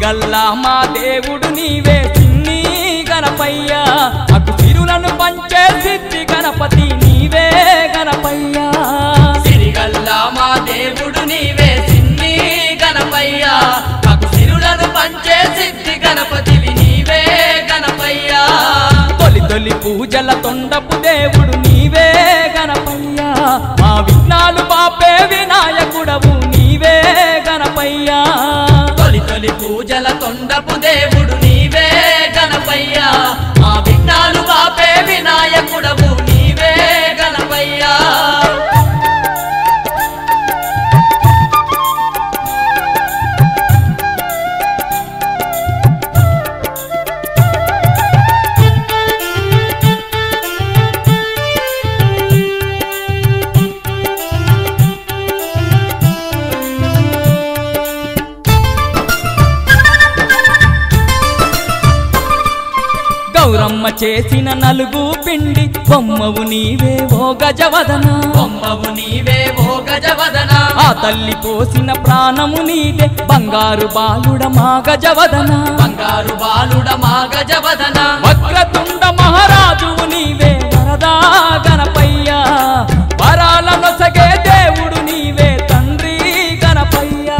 గల్లా మా దేవుడు నీవే చిన్ని గణపయ్యా అటు సిరులను పంచే సిద్ధి గణపతి నీవే గణపయ్యా సిరిగల్లా మా దేవుడు నీవే చిన్ని గణపయ్యా అటు సిరులను పంచే సిద్ధి గణపతివి నీవే గణపయ్యా తొలి తొలి పూజల తొండపు దేవుడు నీవే గణపయ్యా మా విఘ్నాలు పాపే వినాయకుడవు నీవే గణపయ్యా తొలి పూజల తొండపు దేవుడు నీవే గణపయ్యా మా విఘ్నాలు బాపే వినాయకుడవు నీవే గణపయ్యా గౌరమ్మ చేసిన నలుగు పిండి బొమ్మవు నీవే ఓ గజవదన బొమ్మవు నీవే ఓ గజవదన ఆ తల్లి పోసిన ప్రాణము నీదే బంగారు బాలుడ మా గజవదన బంగారు బాలుడ మా గజవదన వక్రతుండ మహారాజువు నీవే వరదా గణపయ్యా వరాలనొసగే దేవుడు నీవే తండ్రి గణపయ్యా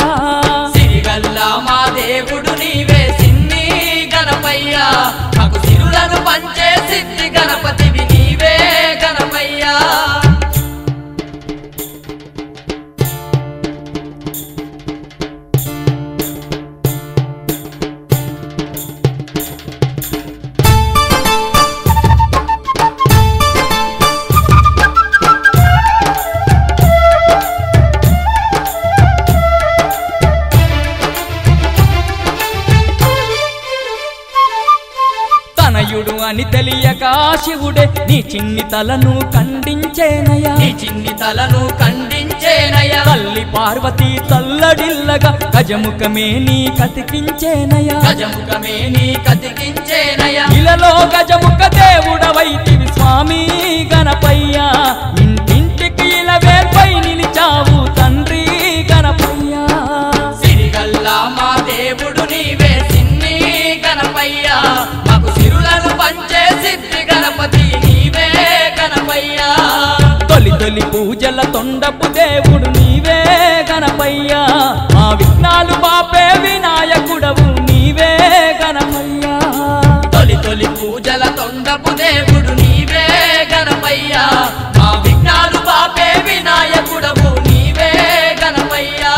సిరిగల్లా మా దేవుడు నీవే చిన్ని గణపయ్యా మాకు సిరులను పంచే సిద్ధి గణపతివి నీవే గణపయ్యా తనయుడు అని తెలియక శివుడే నీ చిన్ని తలను ఖండించేనయ్యా నీ చిన్ని తలను ఖండించేనయ్యా తల్లి పార్వతి తల్లడిల్లగా గజముఖమే నీ కతికించేనయ్యా గజముఖమే నీ కతికించేనయ్యా ఇలలో గజముఖ దేవుడవైతివి స్వామి గణపయ్యా ఇంటింటికి ఇలవేల్పై నిలిచావు తండ్రి గణపయ్యా సిరిగల్లా మా దేవుడు నీవే చిన్ని గణపయ్యా మాకు సిరులను పంచే సిద్ధి గణపతి నీవే గణపయ్యా తొలి తొలి పూజల తొండపు దేవుడు నీవే గణపయ్యా మా విఘ్నాలు బాపే వినాయకుడవు నీవే గణపయ్యా తొలి తొలి పూజల తొండపు దేవుడు నీవే గణపయ్యా మా విఘ్నాలు బాపే వినాయకుడవు నీవే గణపయ్యా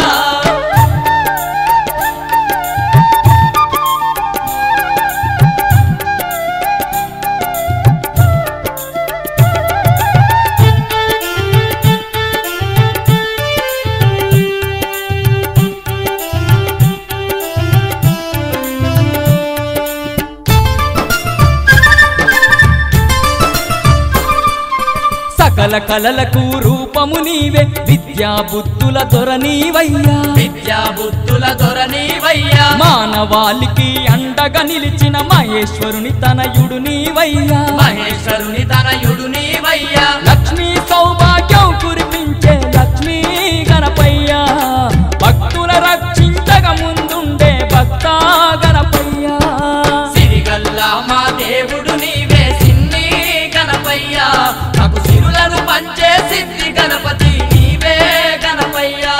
సకల కలలకు రూపము నీవే విద్యా బుద్ధుల దొర నీవయ్యా విద్యా బుద్ధుల దొర నీవయ్యా మానవాళికి అండగా నిలిచిన మహేశ్వరుని తనయుడు నీవయ్యా మహేశ్వరుని తనయుడు నీవయ్యా లక్ష్మీ సౌభాగ్యం కురిపించే లక్ష్మీ గణపయ్యా భక్తుల రక్షించగా ముందుండే భక్త గణపయ్యా సిరిగల్లా మా దేవుడు నీవే చిన్ని గణపయ్యా మాకు సిరులను పంచే సిద్ధి గణపతి నీవే గణపయ్యా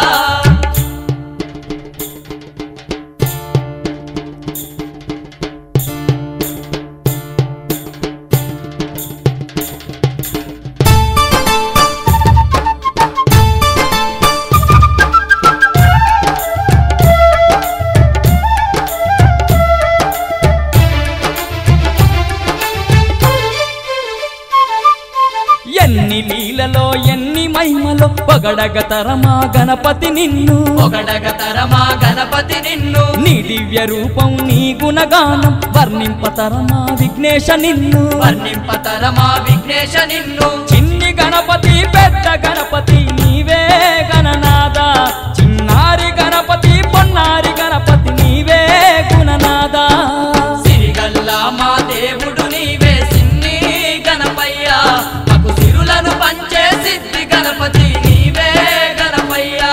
ఎన్ని లీలలో ఎన్ని మహిమలో పొగడగతరమా గణపతి నిన్ను పొగడగతరమా గణపతి నిన్ను నీ దివ్య రూపం నీ గుణగానం వర్ణింపతరమా విఘ్నేశ నిన్ను వర్ణింపతరమా విఘ్నేశ నిన్ను చిన్ని గణపతి పెద్ద గణపతి నీవే గణనాద చిన్నారి గణపతి పొన్నారి గణపతి నీవే గుణనాద సిరిగల్లా మా దేవుడు నీవే సిన్ని గణపయ్యా మాకు సిరులను పంచే సిద్ధి గణపతి నీవే గణపయ్యా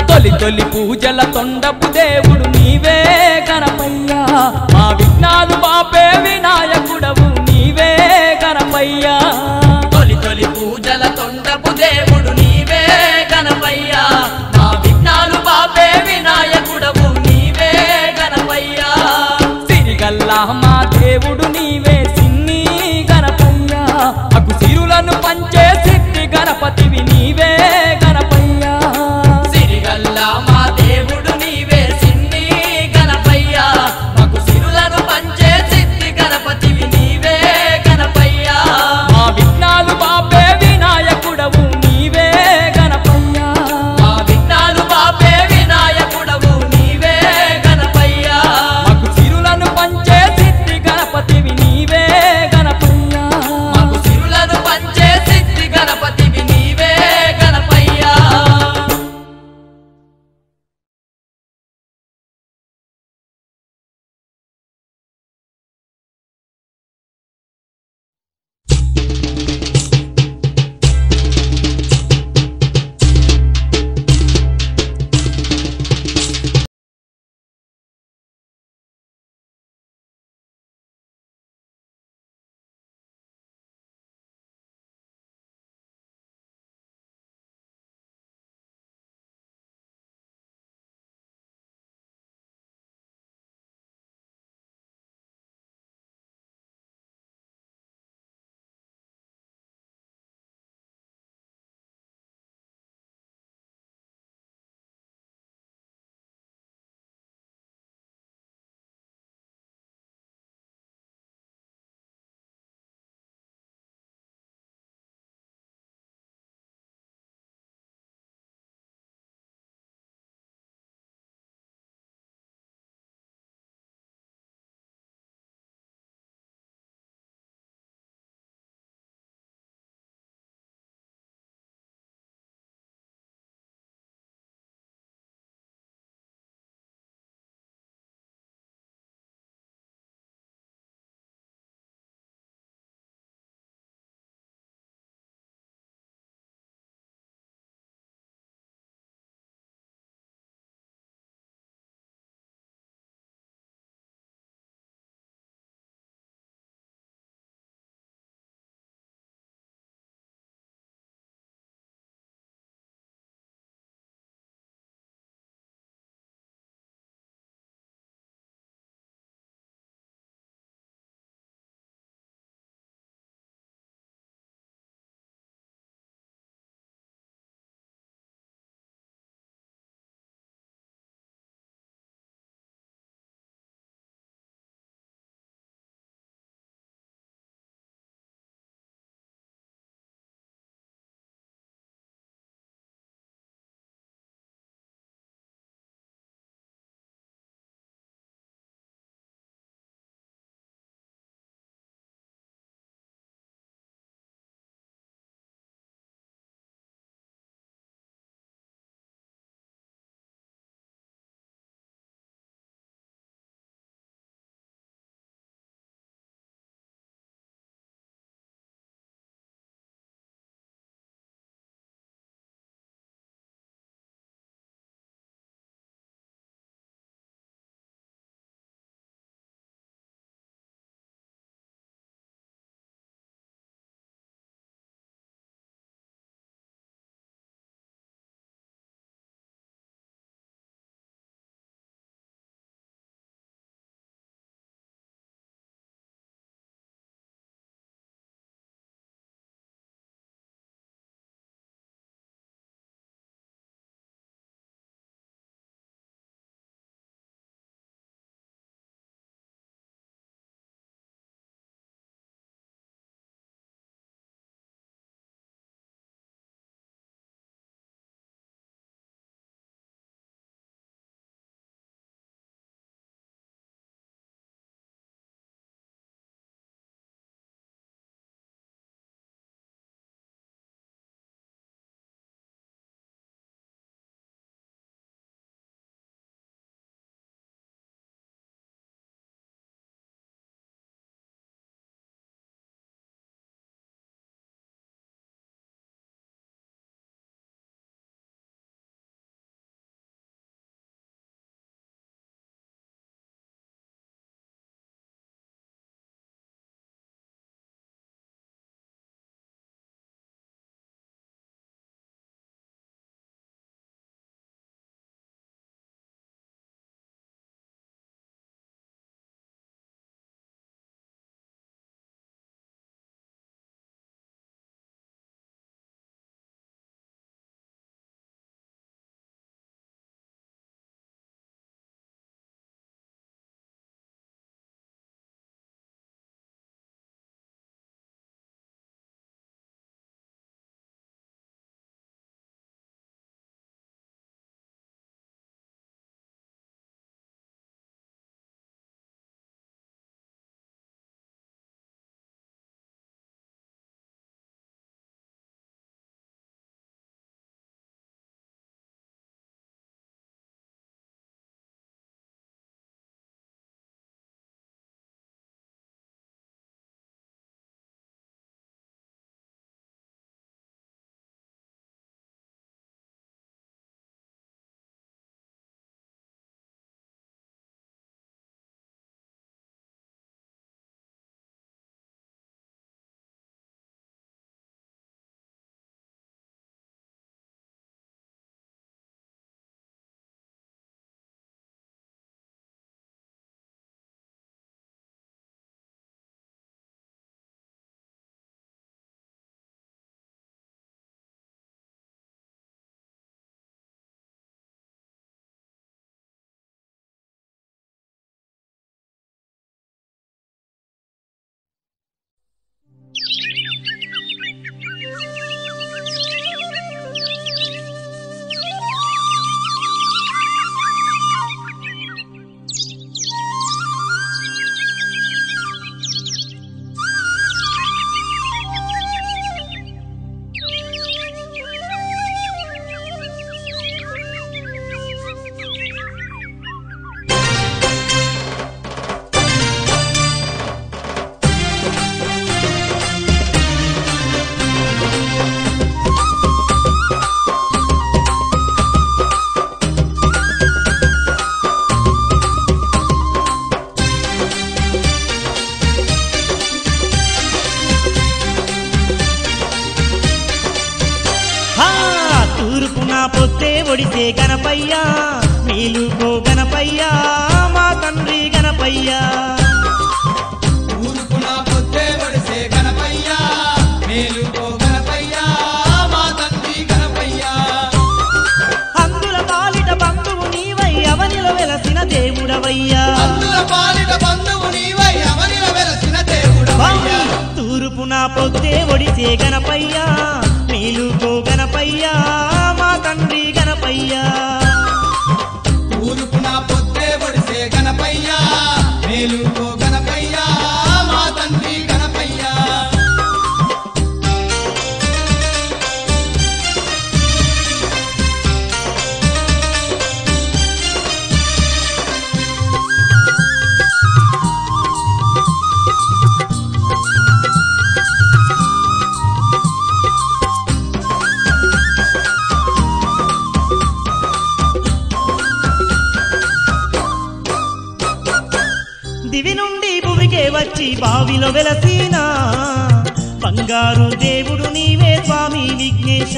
తొలి తొలి పూజల తొండపు దేవుడు నీవే గణపయ్యా మా విఘ్నాలు బాపే వినాయకుడవు నీవే గణపయ్యా తొలి తొలి పూజల తొండపు దేవుడు నీవే గణపయ్యా మా విఘ్నాలు బాపే వినాయకుడవు నీవే గణపయ్యా సిరిగల్లా మా దేవుడు నీవే సిన్ని గణపయ్యా అగు సిరులను పంచే సిద్ధి గణపతివి నీవే గణపయ్యా సిరిగల్లా మా దేవుడు ఒడిసే గణపయ్య మేలుకో గణపయ్య మా తండ్రి గణపయ్య ఊరుకున పొద్దే ఒడిసే గణపయ్య మేలుకో గణపయ్య మా తండ్రి గణపయ్య అందుల పాలిట బంధువు నీవై అవనిలో వెలసిన దేవుడవయ్యా అందుల పాలిట బంధువు నీవై అవనిలో వెలసిన దేవుడవయ్యా తూర్పున పొద్దే ఒడిసే గణపయ్య మేలుకో గణపయ్య మా తండ్రి గణపయ్య ఊరుకున పొద్దే ఒడిసే గణపయ్య మేలుకో గణపయ్య మా తండ్రి గణపయ్య దివి నుండి భూమికే వచ్చి బావిలో వెలసిన బంగారు దేవుడు నీవే స్వామి విఘ్నేశ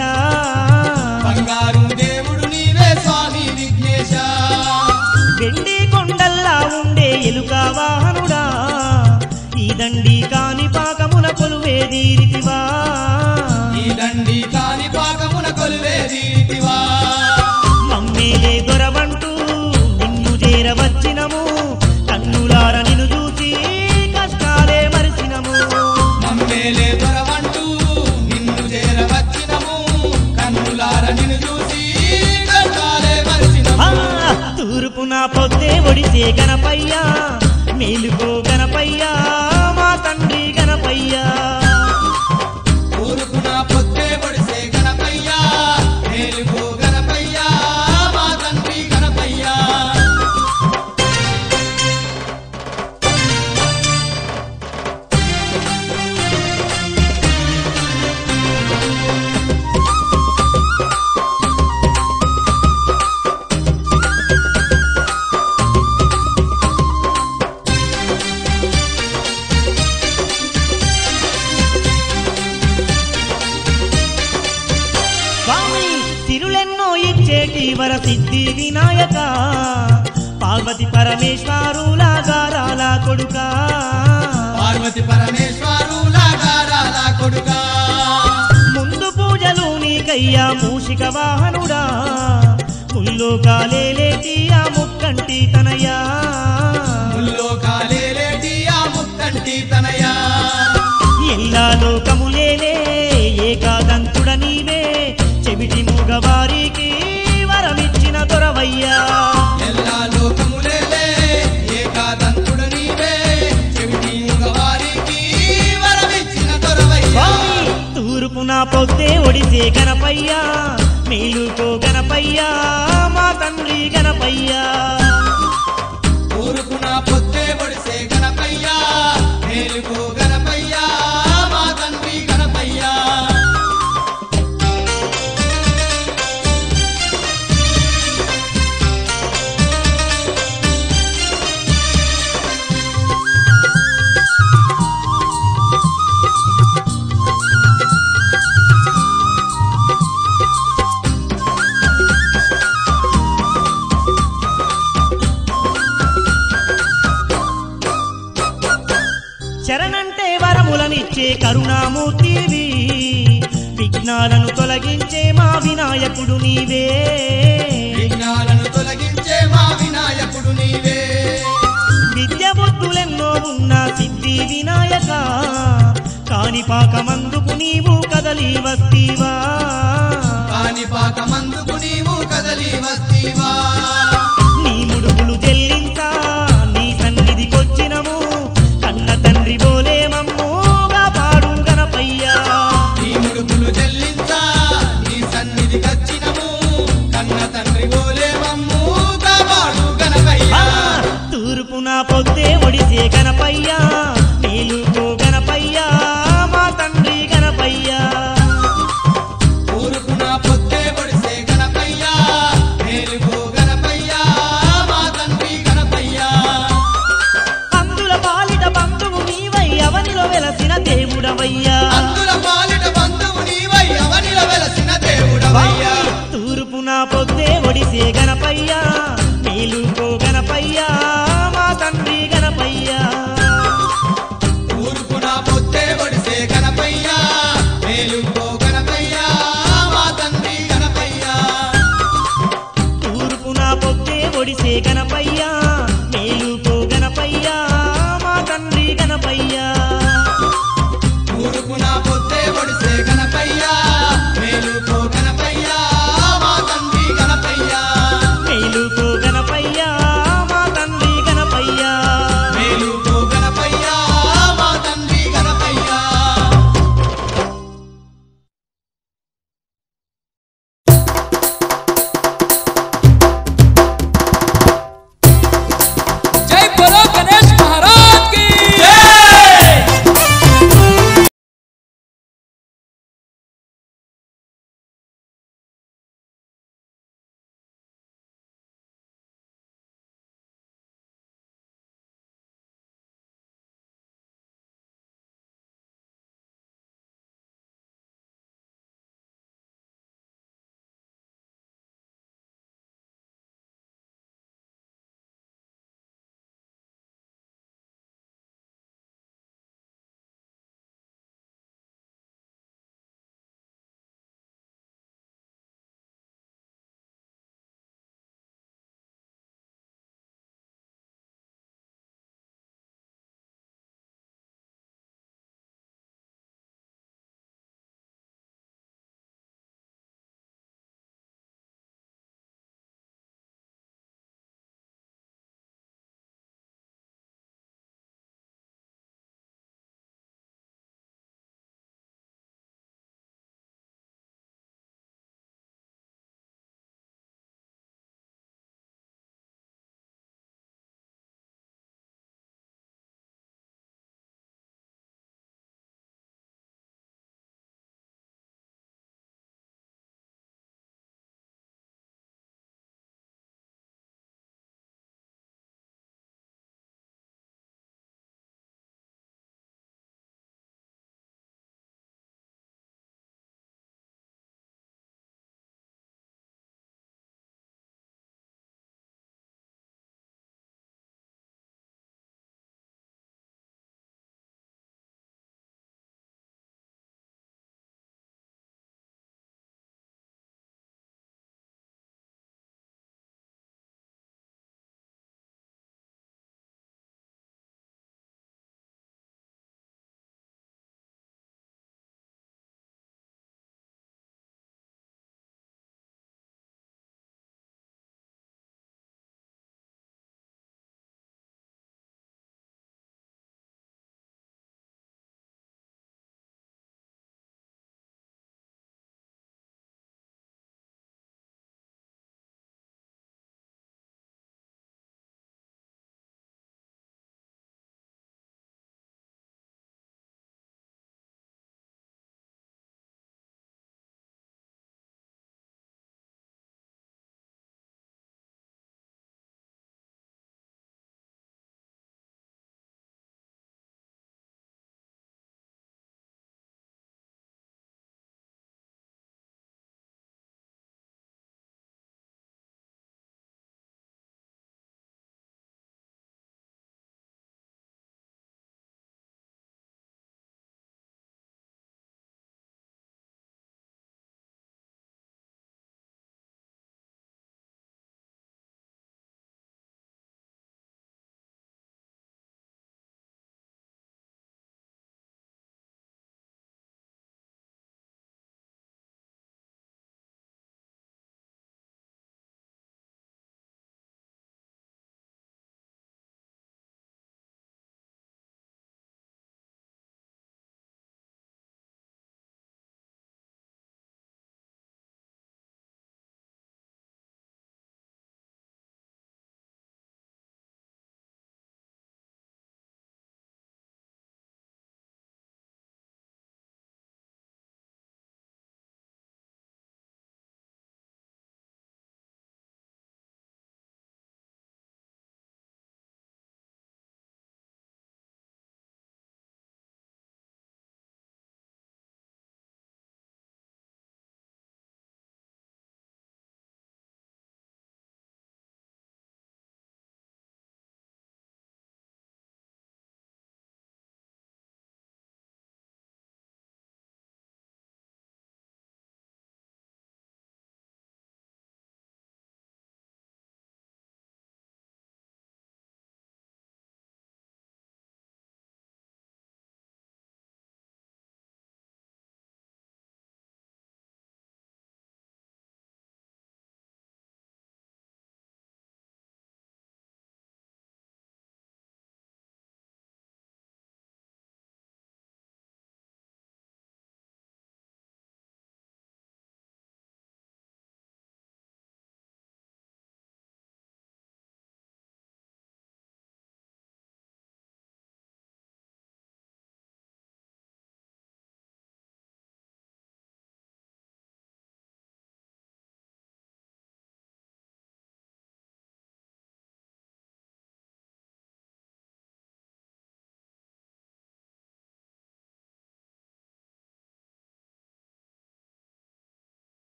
బంగారు దేవుడు నీవే స్వామి విఘ్నేశ వెండి కొండల్లా ఉండే ఎలుక వాహనుడా ఈ దండి కాని పాకమున కొలువేదీరితివా ఈ దండి కాని పాకమున కొలువేదీరితివా మమ్మేలే దొరవంటూ నిన్ను చేరవచ్చినము కన్నులార నిన్ను చూసి కష్టాలే మరిచినము మమ్మేలే దొరవంటూ నిన్ను చేరవచ్చినము కన్నులార నిన్ను చూసి కష్టాలే మరిచినము తూర్పున పొద్దే ఒడిసే గణపయ్య మేలుకో గణపయ్య మా తండ్రి గణపయ్య ఊరుకున పొద్దే ఒడిసే గణపయ్య మేలుకో గణపయ్య మా తండ్రి గణపయ్య స్వామి తిరులెన్నో ఇచ్చేటి వరసిద్ధి వినాయక పార్వతి పరమేశ్వరుల గారాల కొడుక పార్వతి పరమేశ్వరుల గారాల కొడుకా ముందు పూజలు నీకయ్యా మూషిక వాహనుడా ముల్లోకాలేటి ఆ ముక్కంటి తనయా ముల్లోకాలేటి ఆ ముక్కంటి తనయా ఎల్లా లోకములేలే ఏకాదంతుడ నీవే చెవిటి మూగవారికి వరమిచ్చిన దొరవయ్యా ఎల్లా లోకములేలే ఏకాదంతుడు నీవే చెవిటి మగవారికి వరమిచ్చిన దొరవయ్యా తూర్పున పొద్దే ఒడిసే గణపయ్య మేలుకో గణపయ్య మా తండ్రి గణపయ్య ఊరుకున పొద్దే ఒడిసే గణపయ్య మేలుకో గణపయ్య మా తండ్రి గణపయ్య శరణంటే వరములనిచ్చే కరుణామూర్తివి విఘ్నాలను తొలగించే మా వినాయకుడు నీవే విఘ్నాలను తొలగించే మా వినాయకుడు నీవే విద్య బుద్ధులెన్నో ఉన్న సిద్ధి వినాయక కాణిపాకమందుకు నీవు కదలి వస్తీవా కాణిపాకమందుకు నీవు కదలి వస్తీవా నీ ముడుపులు చెల్లించా నీ సన్నిధికొచ్చినము కన్న తండ్రి బోలే మమ్మూగా పాడు గణపయ్యా నీ ముడుపులు చెల్లించా నీ సన్నిధి కచ్చినము కన్న తండ్రి గోలే మమ్ము కాపాడు గణపయ్య తూర్పున పొద్దే ఒడిసే గణపయ్య మేలుకో గణపయ్య మా తండ్రి గణపయ్య ఊరుకున పొద్దే ఒడిసే గణపయ్య మేలుకో గణపయ్య మా తండ్రి గణపయ్య అందుల పాలిట బంధువు నీవై అవనిలో వెలసిన దేవుడవయ్యా అందుల పాలిట బంధువు నీవై అవనిలో వెలసిన దేవుడవయ్యా తూర్పున పొద్దే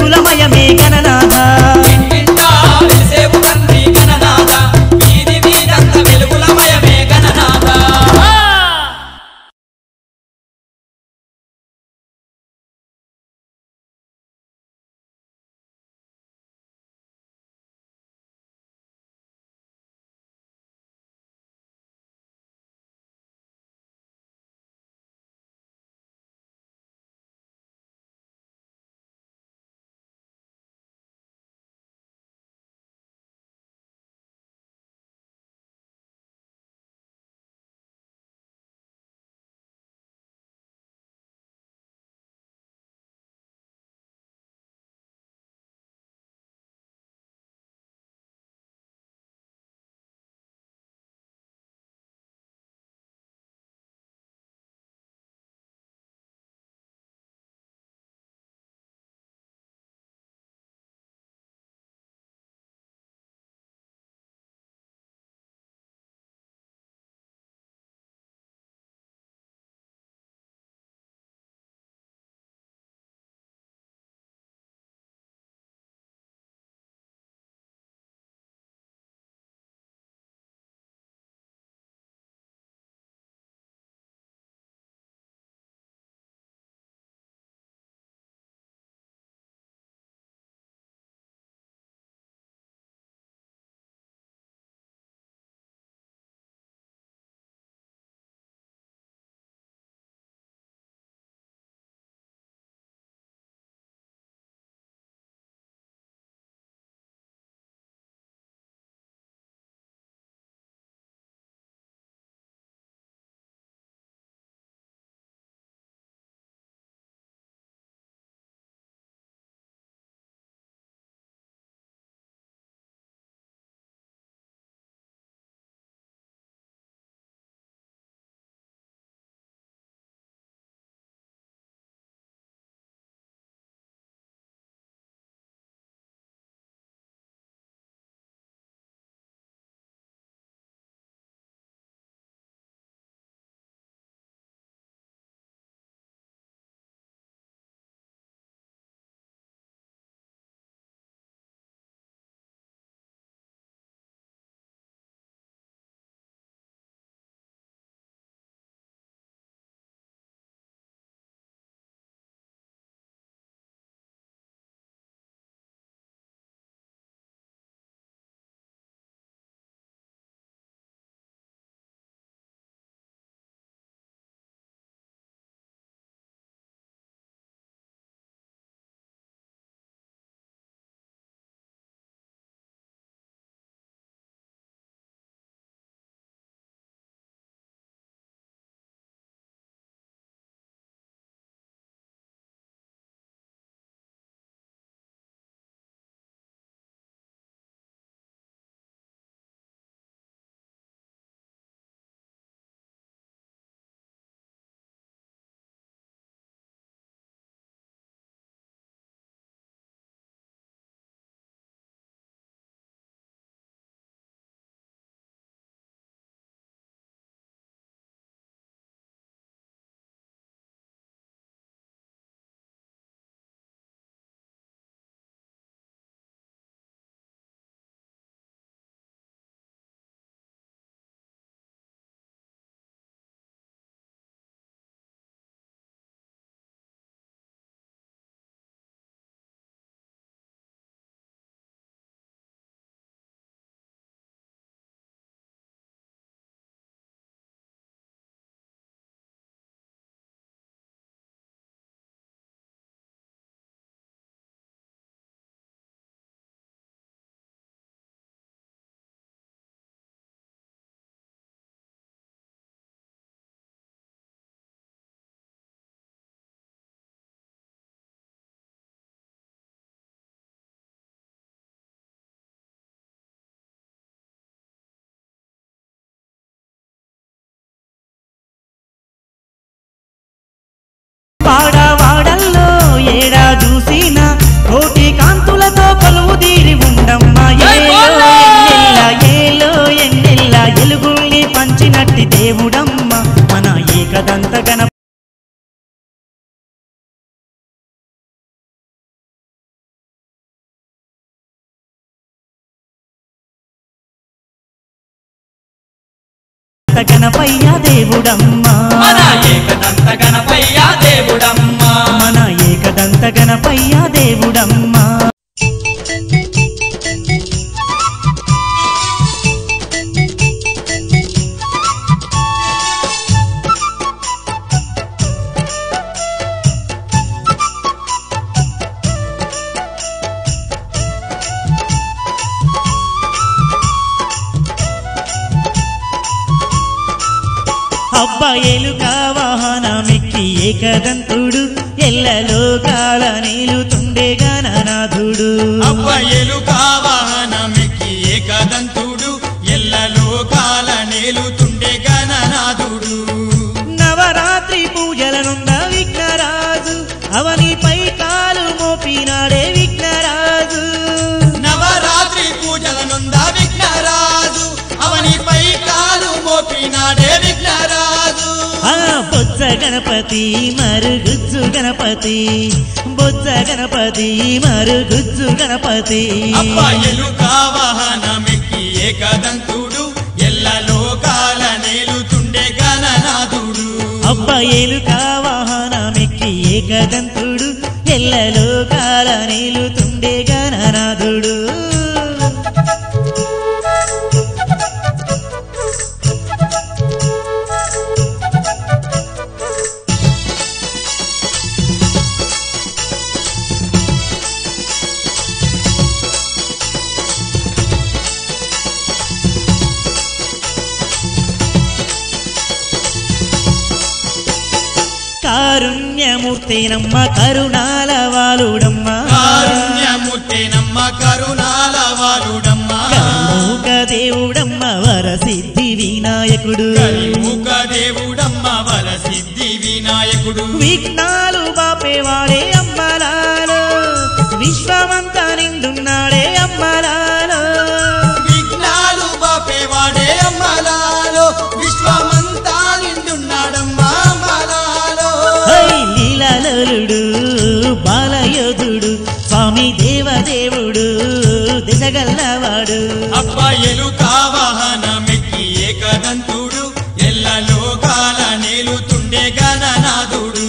వెలుగులమయమే గణనాథ ఏకదంత గణపయ్య దేవుడమ్మా మన ఏకదంత గణపయ్య దేవుడమ్మా మన ఏకదంత గణపయ్య దేవుడమ్మా అబ్బాయేలుక వాహనమెక్కి ఏకదంతుడు ఎల్లలోకాల నీలుతుండే గణనాథుడు అబ్బాయేలుక వాహనమెక్కి ఏకదంతుడు ఎల్లలోకాల నేలుతుండే గణనాథుడు నవరాత్రి పూజలనున్న విఘ్నరాజు అవనిపై కాలు మోపినాడే విఘ్నరాజు నవరాత్రి పూజలనుందా విఘ్నరాజు అవనిపై కాలు మోపినాడే విఘ్నరాజు బొజ్జ గణపతి మరుగుజ్జు గణపతి బొజ్జ గణపతి మరుగుజ్జు గణపతి అబ్బాయేలుక వాహనమెక్కి ఏకదంతుడు ఎల్లలోకాల నేలుతుండే గణనాథుడు అబ్బాయేలుక వాహనమెక్కి ఏకదంతుడు ఎల్లలోకాల నీలుతుండే గణనాథుడు కారుణ్యమూర్తేనమ్మ కరుణాల వాలుడమ్మ కారుణ్యమూర్తేనమ్మ కరుణాల వాలుడమ్మ కరిముఖ దేవుడమ్మ వరసిద్ధి వినాయకుడు కరిముఖ దేవుడమ్మ వరసిద్ధి వినాయకుడు విఘ్నాలు బాపేవాడే అమ్మలాలో విశ్వమంతా నిండున్నాడే అమ్మలాలో విఘ్నాలు బాపేవాడే అమ్మలాలో విశ్వమంతా నిండున్నాడమ్మా అమ్మలాలో లీలాలుడు బాలయోధుడు స్వామి దేవదేవుడు దిశగల్లవాడు అబ్బాయేలుక వాహనమెక్కి ఏకదంతుడు ఎల్లలోకాల నేలుతుండే గణనాథుడు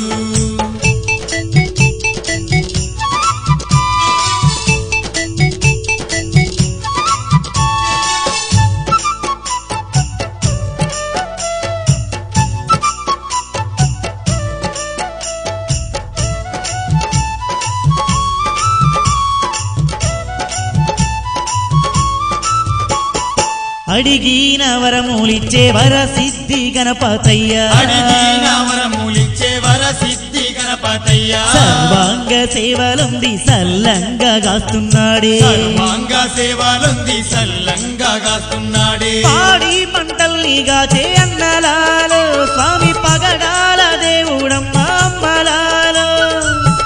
అడిగిన వరములిచ్చే వరసిద్ధి గణపతయ్య అడిగిన వరములిచ్చే వరసిద్ధి గణపతయ్య సర్వాంగ సేవలుంది సల్లంగా గాస్తున్నాడే సర్వాంగ సేవలుంది సల్లంగా గాస్తున్నాడే పాడి పంటల్ని గాచే అన్నలాలో స్వామి పగడాల దేవుడమ్మ అమ్మలాలో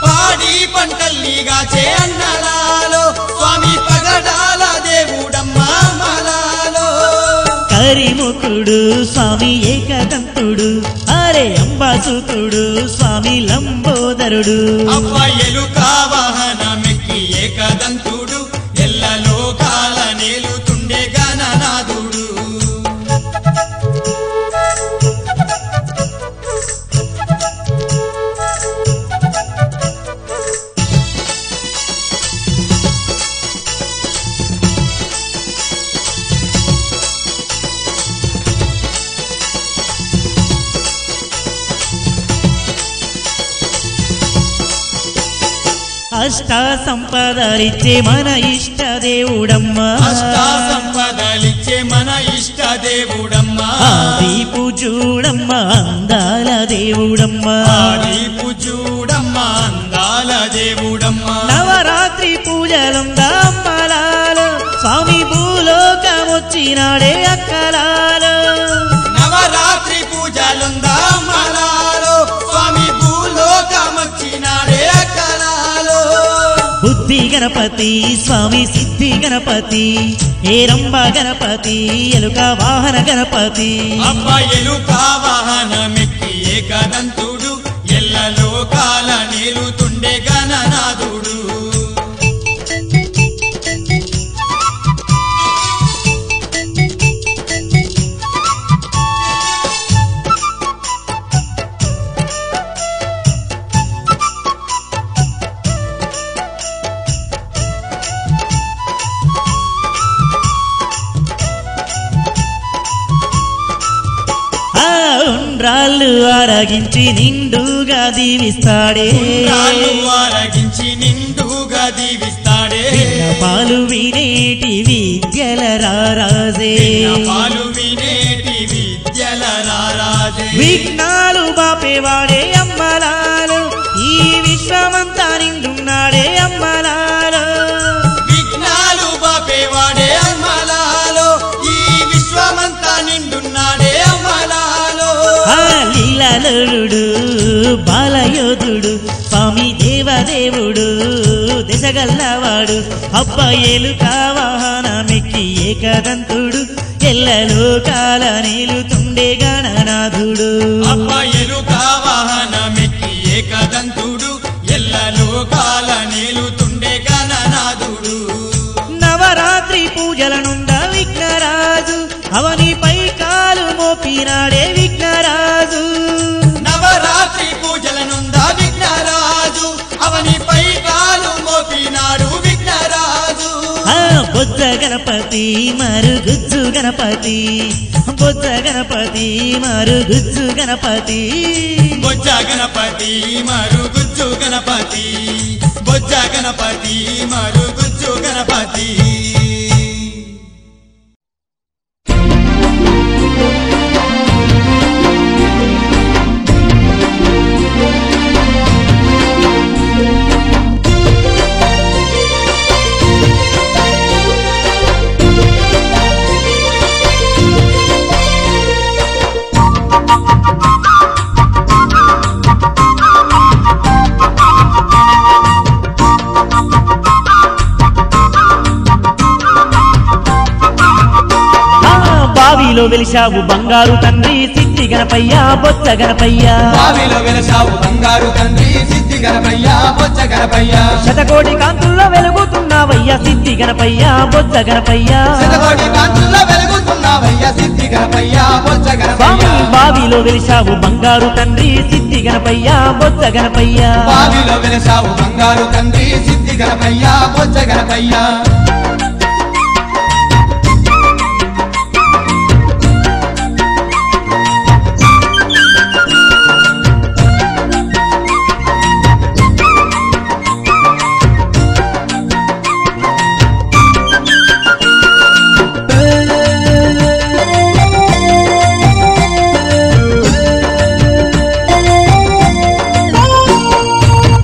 పాడి పంటల్ని గాచే అన్నలాలో స్వామి పగడాల దేవుడమ్మ అమ్మలాలో కరిముఖుడు స్వామి ఏకదంతుడు అరే అంబాసుతుడు స్వామి లంబోదరుడు అబ్బాయేలుక వాహనమెక్కి ఏకదంతుడు ఎల్లలోకాల నేలుతుండే గణనాథుడు అష్ట సంపదలిచ్చే మన ఇష్ట దేవుడమ్మ అష్ట సంపదలిచ్చే మన ఇష్ట దేవుడమ్మ ఆది పూజుడమ్మ అందాల దేవుడమ్మ ఆదిపు చూడమ్మ అందాల దేవుడమ్మ నవరాత్రి పూజలుందా అమ్మలాలో స్వామి భూలోకమొచ్చినాడే అక్కలాలో నవరాత్రి పూజలుందా అమ్మలాలో స్వామి భూలోకమొచ్చినాడే అక్కలాలో బుద్ధి గణపతి స్వామి సిద్ధి గణపతి ఏరంబ గణపతి ఎలుక వాహన గణపతి అబ్బాయేలుక వాహనమెక్కి ఏకదంతుడు ఎల్లలోకాల నేలుతుండే గణనాథుడు ఉండ్రాళ్ళు ఆరగించి నిండుగా దీవిస్తాడే ఆరగించి నిండుగా దీవిస్తాడే పాలు వినేటి విద్యల రారాజే పాలు వినేటి విద్యల రారాజే విఘ్నాలు బాపేవాడే అమ్మలాలు ఈ విశ్వమంతా నిండున్నాడే అమ్మలాలు విఘ్నాలు బాపేవాడే అమ్మలాలో ఈ విశ్వమంతా నిండున్నాడే అమ్మలాలో లీలలుడు బాలయోధుడు స్వామి దేవదేవుడు దిశగల్లవాడు అబ్బాయేలు కావాహనమెక్కి ఏకదంతుడు ఎల్లలోకాల నీలుతుండే గణనాథుడు అబ్బాయేలు కావాహనమెక్కి ఏకదంతుడు ఎల్లలోకాల నీలుతుండే గణనాథుడు నవరాత్రి పూజలనుండ విఘ్నరాజు అవనిపై కాలు మోపినాడే విఘ్నరాజు నవరాత్రి పూజలనుందా విఘ్నరాజు అవనిపై కాలు మోపినాడు విఘ్నరాజు బొజ్జ గణపతి మరుగుజ్జు గణపతి బొజ్జ గణపతి మరుగుజ్జు గణపతి బొజ్జ గణపతి మరుగుజ్జు గణపతి బొజ్జ గణపతి మరుగుజ్జు గణపతి బావిలో వెలిశావు బంగారు తండ్రి సిద్ధి గణపయ్య బొజ్జ గణపయ్య బావిలో వెలసావు బంగారు తండ్రి సిద్ధి గణపయ్య బొజ్జ గణపయ్య శతకోటి కాంతుల్లో వెలుగుతున్నావయ్యా సిద్ధి గణపయ్య బొజ్జ గణపయ్య శతకోటి కాంతుల్లో వెలుగుతున్నావయ్య సిద్ధి గణపయ్య బొజ్జ గణపయ్య స్వామి బావిలో వెలిశావు బంగారు తండ్రి సిద్ధి గణపయ్య బొజ్జ గణపయ్య బావిలో వెలసావు బంగారు తండ్రి సిద్ధి గణపయ్య బొజ్జ గణపయ్య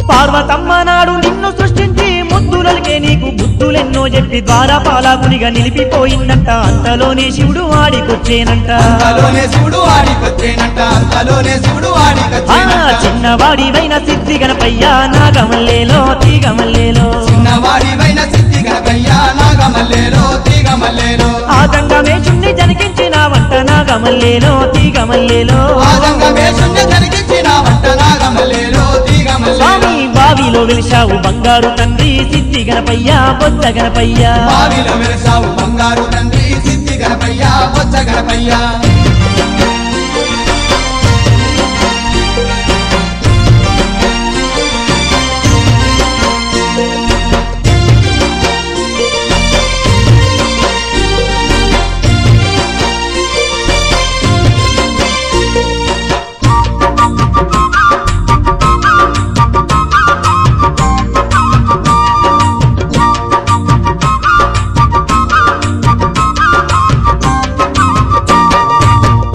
పార్వతమ్మ నాడు నిన్ను సృష్టించి ముద్దులకే నీకు బుద్ధులెన్నో చెప్పి ద్వారపాలకునిగా నిలిపిపోయిందంట అంతలోనే శివుడు ఆడికొచ్చేనంట అంతలోనే శివుడు ఆడికొచ్చేనంట అంతలోనే శివుడు ఆడికొచ్చేనంట చిన్నవాడివైన సిద్ధి గణపయ్య నాగమల్లేలో తీగమల్లేలో చిన్నవాడివైన సిద్ధి గణపయ్య నాగమల్లేలో తీగమల్లేలో ఆదంగమేషుణ్ణి జనకించినావంట నాగమల్లేలో తీగమల్లేలో ఆదంగమేషుణ్ణి జనకించినావంట నాగమల్లేలో తీగమల్లేలో స్వామి బావిలో వెలిశావు బంగారు తండ్రి సిద్ధి గణపయ్య బొజ్జ గణపయ్య బావిలో వెలసావు బంగారు తండ్రి సిద్ధి గణపయ్య బొజ్జ గణపయ్య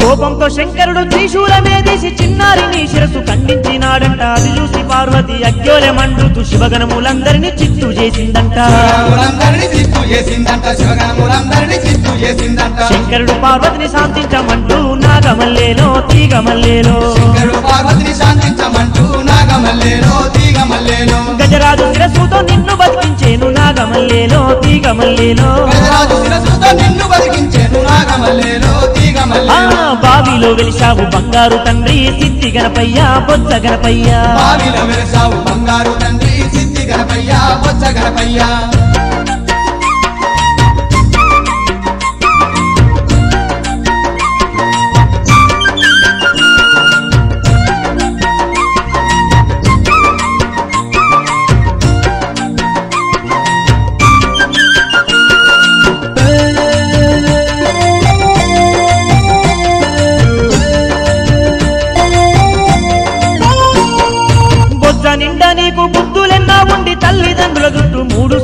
కోపంతో శంకరుడు త్రిశూలమే తీసి చిన్నారిని శిరస్సు ఖండించినాడంట అది చూసి పార్వతి అగ్యోలె మండుతూ శివగణములందరినీ చిత్తు చేసిందంట శివగణములందరినీ చిత్తు చేసిందంట శివగణములందరినీ చిత్తు చేసిందంట శంకరుడు పార్వతిని శాంతించమంటూ నాగమల్లేలో తీగమల్లేలో శంకరుడు పార్వతిని శాంతించమంటూ నాగమల్లేలో తీగమల్లేలో గజరాజు శిరస్సుతో నిన్ను బతికించేను నాగమల్లేలో తీగమల్లేలో గజరాజు శిరస్సుతో నిన్ను బతికించేను నాగమల్లేలో తీగమల్లేలో బావిలో వెలిశావు బంగారు తండ్రి సిద్ధి గణపయ్య బొజ్జ గణపయ్య బావిలో వెలసావు బంగారు తండ్రి సిద్ధి గణపయ్య బొజ్జ గణపయ్య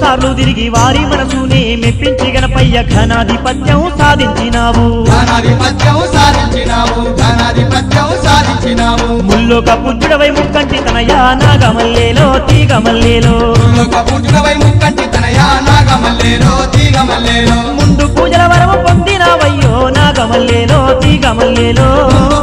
మార్లు తిరిగి వారి మనసునే మెప్పించి గణపయ్య ఘనాధిపత్యం సాధించినావు ఘనాధిపత్యం సాధించినావు ఘనాధిపత్యం సాధించినావు ముల్లోక పుత్రుడవై ముక్కంటి తనయా నాగమల్లేలో తీగమల్లేలో ఒక పూజుడవై ముక్కంటి తనయా నాగమల్లేలో తీగమల్లేలో ముందు పూజల వరము పొందినావయ్యో నాగమల్లేలో తీగమల్లేలో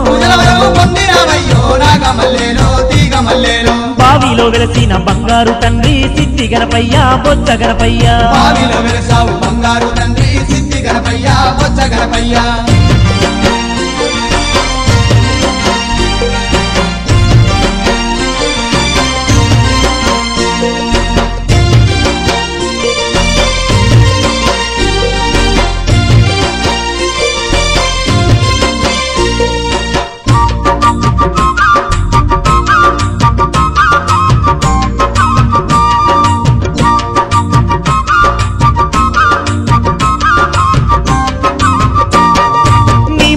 పూజల వరము పొందినావయ్యో నాగమల్లేలో తీగమల్లేలో బావిలో వెలసిన బంగారు తండ్రి సిద్ధి గణపయ్య బొజ్జ గణపయ్య బావిలో వెలసావు బంగారు తండ్రి సిద్ధి గణపయ్య బొజ్జ గణపయ్య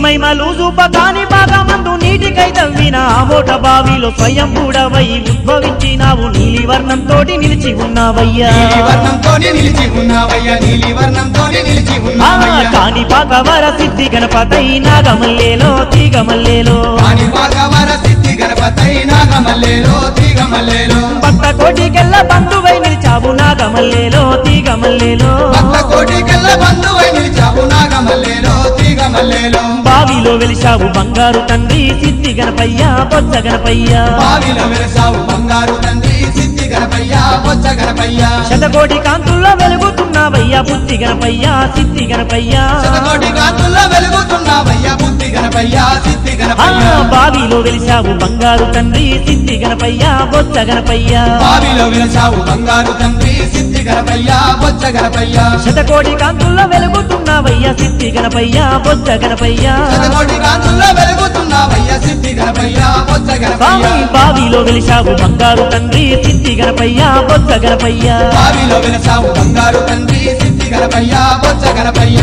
మహిమలు చూపకాని భాగమందు నీటికై తవ్విన మోట బావిలో స్వయం కూడవై ఉద్భవించినావు నీలి వర్ణంతోటి నిలిచి ఉన్నావయ్యా వర్ణంతోనే నిలిచి ఉన్నావయ్యా నీలి వర్ణంతోనే నిలిచి ఉన్నావయ్యా కాని పాకవర సిద్ధి గణపతై నాగమల్లేలో తీగమల్లేలో కాని పాకవర సిద్ధి గణపతై నాగమల్లేలో తీగమల్లేలో భక్త కోటికెళ్ళ బంధువై నిలిచావు నాగమల్లేలో తీగమల్లేలో భక్త కోటికెళ్ళ బంధువై నిలిచావు నాగమల్లేలో తీగమల్లేలో బావిలో వెలిశావు బంగారు తండ్రి సిద్ధి గణపయ్య బొజ్జ గణపయ్య బావిలో వెలసావు బంగారు తండ్రి సిద్ధి గణపయ్య బొజ్జ గణపయ్య శతకోటి కాంతుల్లో వెలుగుతున్నావయ్యా బుద్ధి గణపయ్య సిద్ధి గణపయ్య శతకోటి కాంతుల్లో వెలుగుతున్నావయ్యా బుద్ధి గణపయ్య సిద్ధి గణపయ్య బావిలో వెలిశావు బంగారు తండ్రి సిద్ధి గణపయ్య బొజ్జ గణపయ్య బావిలో వెలసావు బంగారు తండ్రి సిద్ధి గణపయ్య బొజ్జ గణపయ్య శతకోటి కాంతుల్లో వెలుగుతున్నావయ్యా సిద్ధి గణపయ్య బొజ్జ గణపయ్య శతకోటి కాంతుల్లో వెలుగుతున్నావయ్యా సిద్ధి గణపయ్య బొజ్జ గణపయ్య బావిలో వెలిశావు బంగారు తండ్రి సిద్ధి గణపయ్య బొజ్జ గణపయ్య బావిలో వెలసావు బంగారు తండ్రి సిద్ధి గణపయ్య బొజ్జ గణపయ్య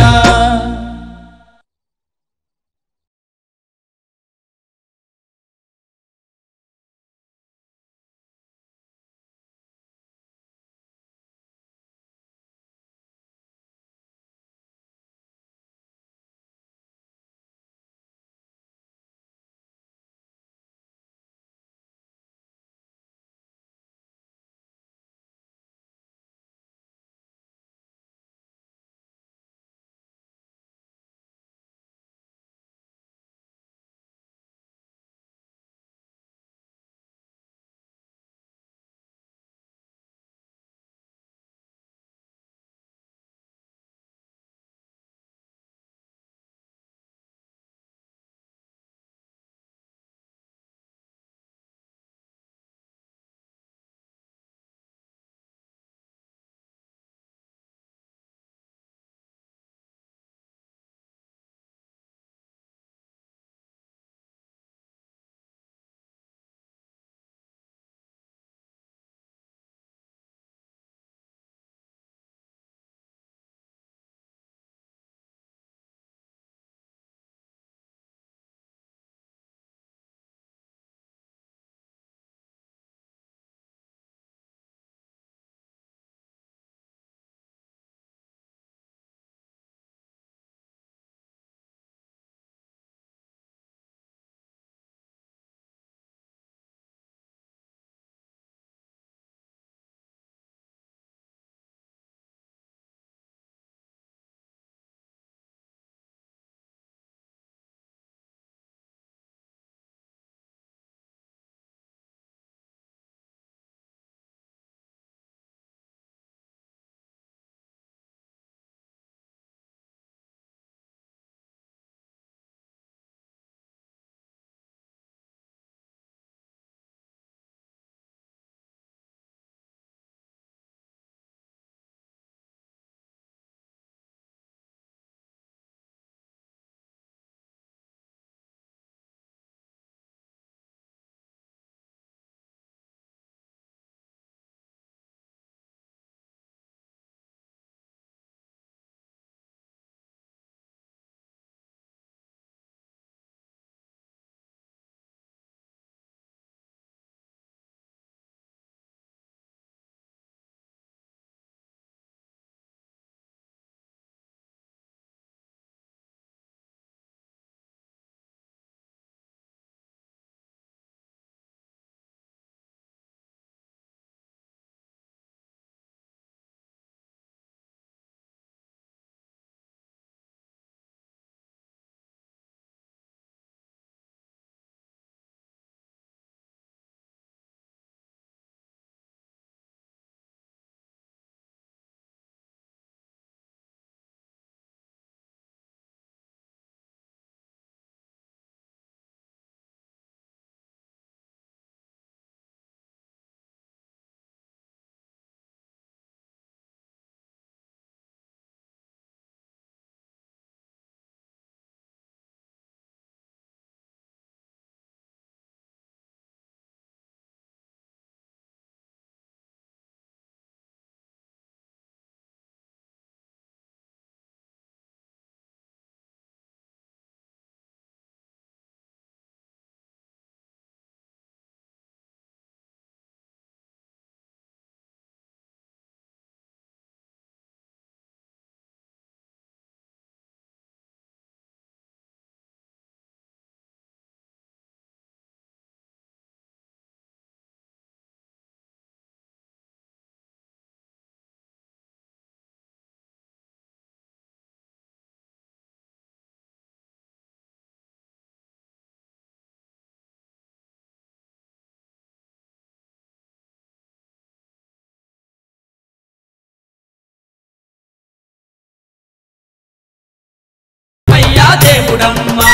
దేవుడమ్మా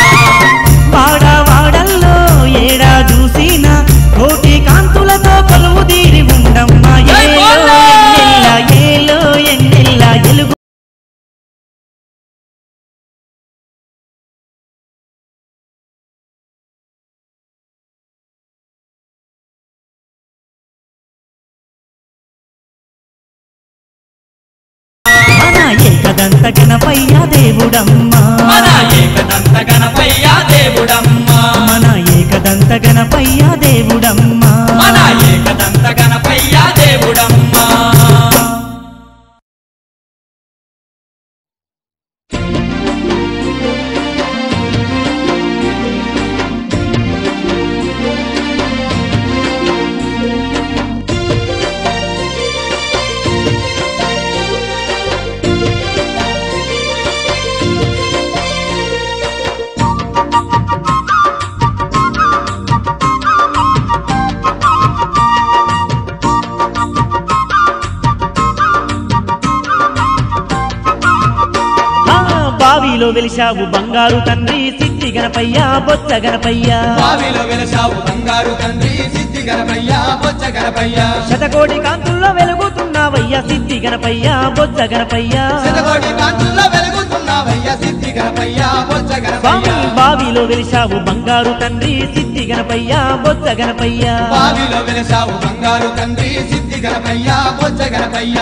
వాడవాడల్లో ఏడా చూసినా కోటి కాంతులతో కొలువు తీరి ఉండమ్మా ఏలో ఎన్నెల్ల ఎలుగు ఏకదంత గణపయ్య దేవుడమ్మా మన ఏకదంత గణపయ్య దేవుడమ్మా మన ఏకదంత గణపయ్య దేవుడమ్మా మన ఏకదంత గణపయ్య దేవుడమ్మా బావిలో వెలిశావు బంగారు తండ్రి సిద్ధి గణపయ్య బొచ్చ గణపయ్య బావిలో వెలసావు బంగారు తండ్రి సిద్ధి గణపయ్య బొచ్చ గణపయ్య శతకోటి కాంతుల్లో వెలుగుతున్నావయ్య సిద్ధి గణపయ్య బొచ్చ గణపయ్య శతకోటి కాంతుల్లో వెలుగుతున్నావయ్య సిద్ధి గణపయ్య బొచ్చ స్వామి గణపయ్య బావిలో వెలిశావు బంగారు తండ్రి సిద్ధి గణపయ్య బొచ్చ గణపయ్య బావిలో వెలసావు బంగారు తండ్రి సిద్ధి గణపయ్య బొచ్చ గణపయ్య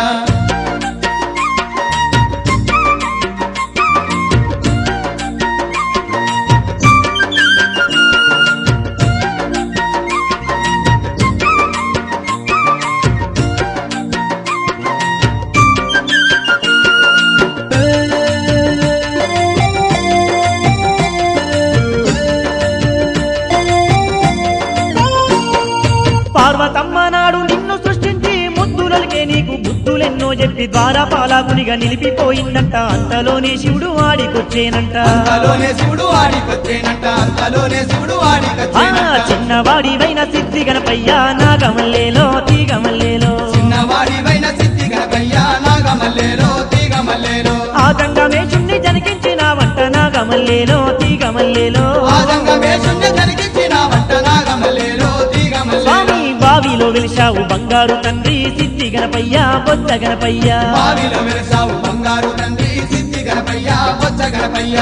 పార్వతమ్మ నాడు నిన్ను సృష్టించి ముద్దులకే నీకు బుద్ధులెన్నో చెప్పి ద్వారపాలకునిగా నిలిపిపోయిందంట అంతలోనే శివుడు ఆడికొచ్చేనంట అంతలోనే శివుడు ఆడికొచ్చేనంట అంతలోనే శివుడు ఆడికొచ్చేనంట చిన్నవాడివైన సిద్ధి గణపయ్య నాగమల్లేలో తీగమల్లేలో చిన్నవాడివైన సిద్ధి గణపయ్య నాగమల్లేలో తీగమల్లేలో ఆదంగమేషుణ్ణి జనికించినావంట నాగమల్లేలో తీగమల్లేలో ఆదంగమేషుణ్ణి జరిగించిన వంట నాగమల్లేలో తీగమల్లేలో స్వామి బావిలో వెలిశావు బంగారు తండ్రి సిద్ధి గణపయ్య బొచ్చ గణపయ్య బావిలో వెలసావు బంగారు తండ్రి సిద్ధి గణపయ్య బొచ్చ గణపయ్య